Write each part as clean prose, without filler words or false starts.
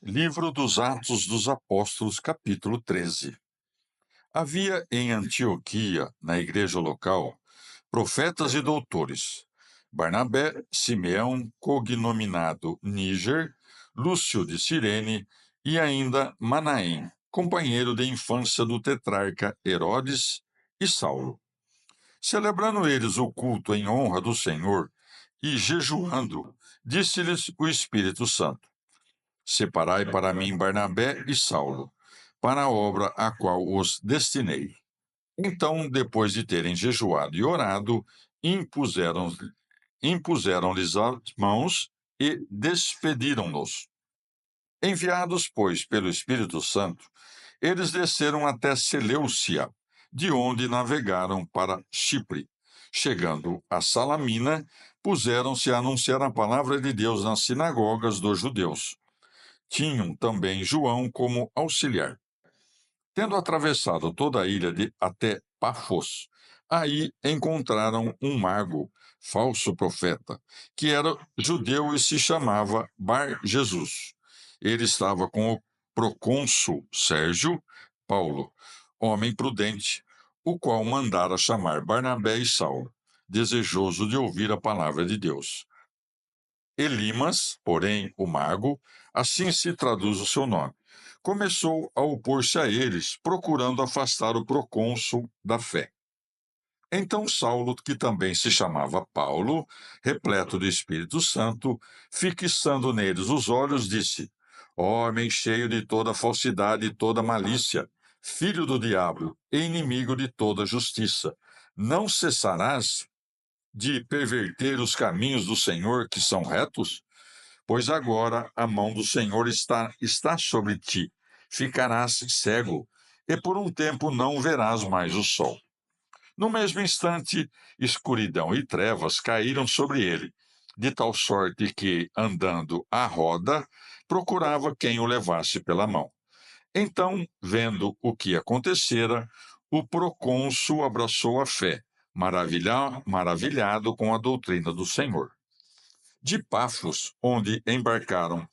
Livro dos Atos dos Apóstolos, capítulo 13. Havia em Antioquia, na igreja local, profetas e doutores: Barnabé, Simeão, cognominado Níger, Lúcio de Cirene e ainda Manaém, companheiro de infância do tetrarca Herodes, e Saulo. Celebrando eles o culto em honra do Senhor e jejuando, disse-lhes o Espírito Santo: Separai para mim Barnabé e Saulo, para a obra a qual os destinei. Então, depois de terem jejuado e orado, impuseram- impuseram-lhes as mãos e despediram-nos. Enviados, pois, pelo Espírito Santo, eles desceram até Seleucia, de onde navegaram para Chipre. Chegando a Salamina, puseram-se a anunciar a palavra de Deus nas sinagogas dos judeus. Tinham também João como auxiliar. Tendo atravessado toda a ilha até Pafos, aí encontraram um mago, falso profeta, que era judeu e se chamava Bar-Jesus. Ele estava com o procônsul Sérgio Paulo, homem prudente, o qual mandara chamar Barnabé e Saulo, desejoso de ouvir a palavra de Deus. Elimas, porém, o mago, assim se traduz o seu nome, começou a opor-se a eles, procurando afastar o procônsul da fé. Então Saulo, que também se chamava Paulo, repleto do Espírito Santo, fixando neles os olhos, disse: Homem cheio de toda falsidade e toda malícia, filho do diabo e inimigo de toda justiça, não cessarás de perverter os caminhos do Senhor que são retos? Pois agora a mão do Senhor está sobre ti. Ficarás cego, e por um tempo não verás mais o sol. No mesmo instante, escuridão e trevas caíram sobre ele, de tal sorte que, andando à roda, procurava quem o levasse pela mão. Então, vendo o que acontecera, o procônsul abraçou a fé, maravilhado com a doutrina do Senhor. De Pafos, onde embarcaram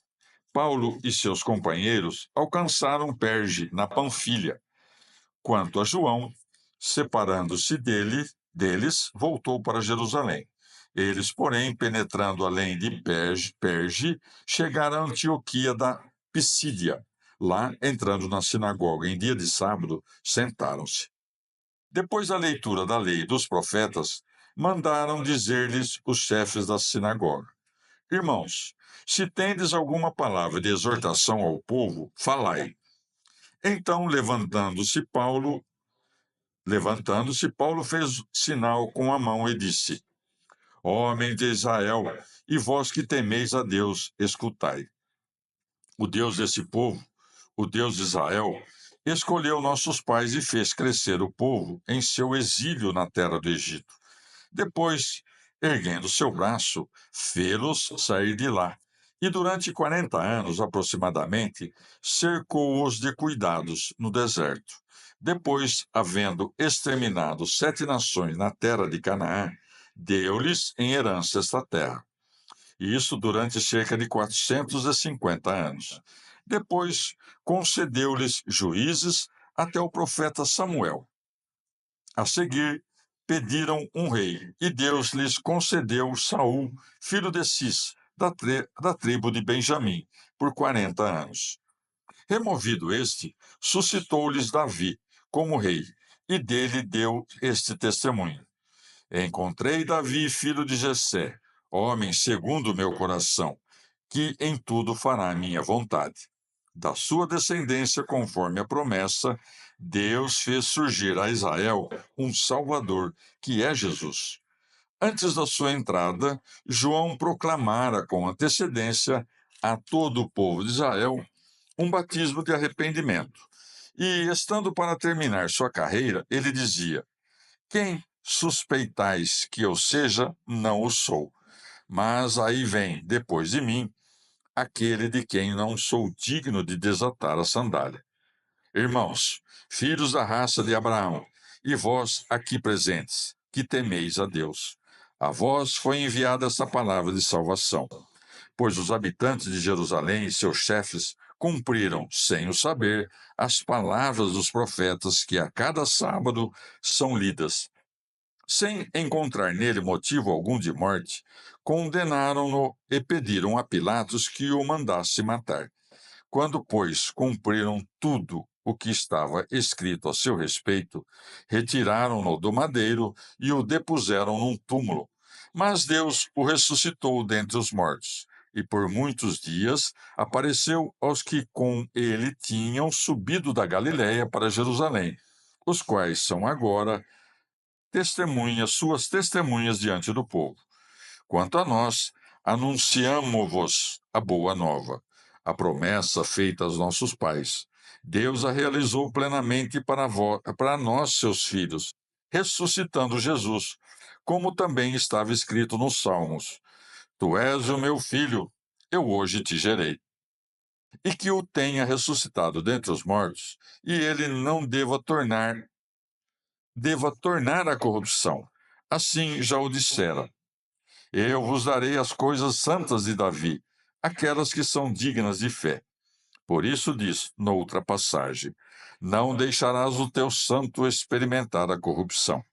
Paulo e seus companheiros, alcançaram Perge, na Panfilha. Quanto a João, separando-se deles, voltou para Jerusalém. Eles, porém, penetrando além de Perge, chegaram a Antioquia da Pisídia. Lá, entrando na sinagoga em dia de sábado, sentaram-se. Depois da leitura da lei e dos profetas, mandaram dizer-lhes os chefes da sinagoga: Irmãos, se tendes alguma palavra de exortação ao povo, falai. Então, levantando-se, Paulo fez sinal com a mão e disse: Homem de Israel, e vós que temeis a Deus, escutai. O Deus desse povo, o Deus de Israel, escolheu nossos pais e fez crescer o povo em seu exílio na terra do Egito. Depois, erguendo seu braço, fê-los sair de lá. E durante 40 anos aproximadamente, cercou-os de cuidados no deserto. Depois, havendo exterminado 7 nações na terra de Canaã, deu-lhes em herança esta terra. E isso durante cerca de 450 anos. Depois, concedeu-lhes juízes até o profeta Samuel. A seguir, pediram um rei, e Deus lhes concedeu Saul, filho de Cis, da tribo de Benjamim, por 40 anos. Removido este, suscitou-lhes Davi como rei, e dele deu este testemunho: Encontrei Davi, filho de Jessé, homem segundo o meu coração, que em tudo fará a minha vontade. Da sua descendência, conforme a promessa, Deus fez surgir a Israel um Salvador, que é Jesus. Antes da sua entrada, João proclamara com antecedência a todo o povo de Israel um batismo de arrependimento. E, estando para terminar sua carreira, ele dizia: Quem suspeitais que eu seja, não o sou. Mas aí vem, depois de mim, aquele de quem não sou digno de desatar a sandália. Irmãos, filhos da raça de Abraão, e vós aqui presentes, que temeis a Deus, a vós foi enviada essa palavra de salvação, pois os habitantes de Jerusalém e seus chefes cumpriram, sem o saber, as palavras dos profetas que a cada sábado são lidas. Sem encontrar nele motivo algum de morte, condenaram-no e pediram a Pilatos que o mandasse matar. Quando, pois, cumpriram tudo o que estava escrito a seu respeito, retiraram-no do madeiro e o depuseram num túmulo. Mas Deus o ressuscitou dentre os mortos, e por muitos dias apareceu aos que com ele tinham subido da Galiléia para Jerusalém, os quais são agora suas testemunhas diante do povo. Quanto a nós, anunciamo-vos a boa nova, a promessa feita aos nossos pais. Deus a realizou plenamente para nós, seus filhos, ressuscitando Jesus, como também estava escrito nos Salmos: Tu és o meu filho, eu hoje te gerei. E que o tenha ressuscitado dentre os mortos, e ele não deva tornar à corrupção. Assim já o dissera: Eu vos darei as coisas santas de Davi, aquelas que são dignas de fé. Por isso diz, noutra passagem: Não deixarás o teu santo experimentar a corrupção.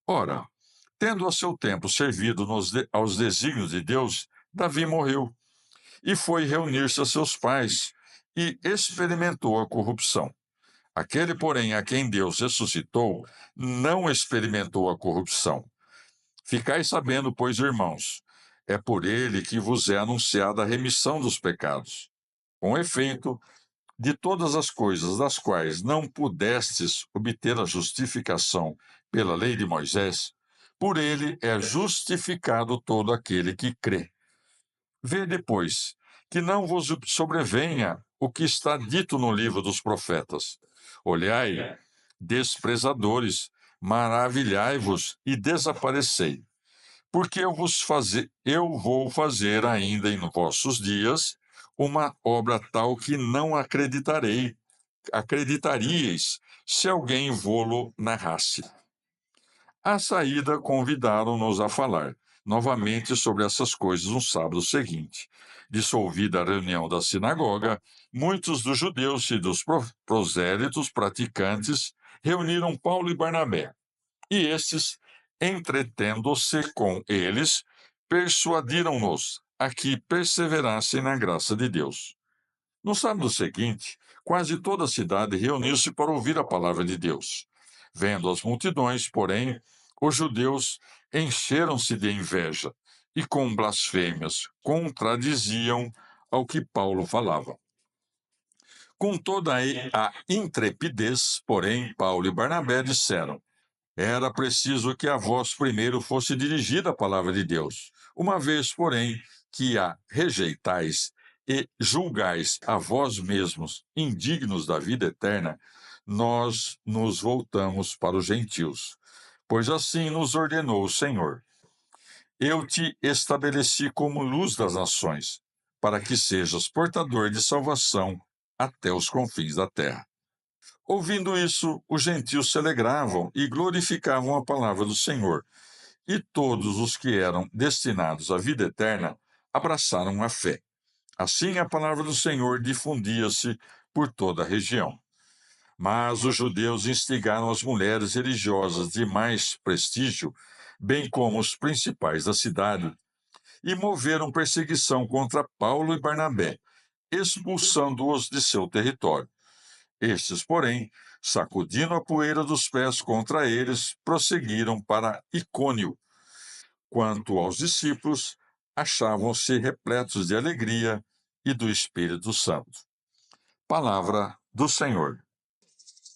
Ora, tendo a seu tempo servido aos desígnios de Deus, Davi morreu e foi reunir-se a seus pais e experimentou a corrupção. Aquele, porém, a quem Deus ressuscitou, não experimentou a corrupção. Ficai sabendo, pois, irmãos, é por ele que vos é anunciada a remissão dos pecados. Com efeito, de todas as coisas das quais não pudestes obter a justificação pela lei de Moisés, por ele é justificado todo aquele que crê. Vê depois, que não vos sobrevenha o que está dito no livro dos profetas. Olhai, desprezadores, maravilhai-vos e desaparecei. Porque eu vou fazer ainda em vossos dias uma obra tal que não acreditaríeis se alguém vô-lo narrasse. À saída, convidaram-nos a falar novamente sobre essas coisas no sábado seguinte. Dissolvida a reunião da sinagoga, muitos dos judeus e dos prosélitos praticantes reuniram Paulo e Barnabé. E estes, entretendo-se com eles, persuadiram-nos a que perseverassem na graça de Deus. No sábado seguinte, quase toda a cidade reuniu-se para ouvir a palavra de Deus. Vendo as multidões, porém, os judeus encheram-se de inveja e, com blasfêmias, contradiziam ao que Paulo falava. Com toda a intrepidez, porém, Paulo e Barnabé disseram: Era preciso que a vós primeiro fosse dirigida a palavra de Deus. Uma vez, porém, que a rejeitais e julgais a vós mesmos indignos da vida eterna, nós nos voltamos para os gentios. Pois assim nos ordenou o Senhor: Eu te estabeleci como luz das nações, para que sejas portador de salvação até os confins da terra. Ouvindo isso, os gentios se alegravam e glorificavam a palavra do Senhor, e todos os que eram destinados à vida eterna abraçaram a fé. Assim, a palavra do Senhor difundia-se por toda a região. Mas os judeus instigaram as mulheres religiosas de mais prestígio, bem como os principais da cidade, e moveram perseguição contra Paulo e Barnabé, expulsando-os de seu território. Estes, porém, sacudindo a poeira dos pés contra eles, prosseguiram para Icônio. Quanto aos discípulos, achavam-se repletos de alegria e do Espírito Santo. Palavra do Senhor.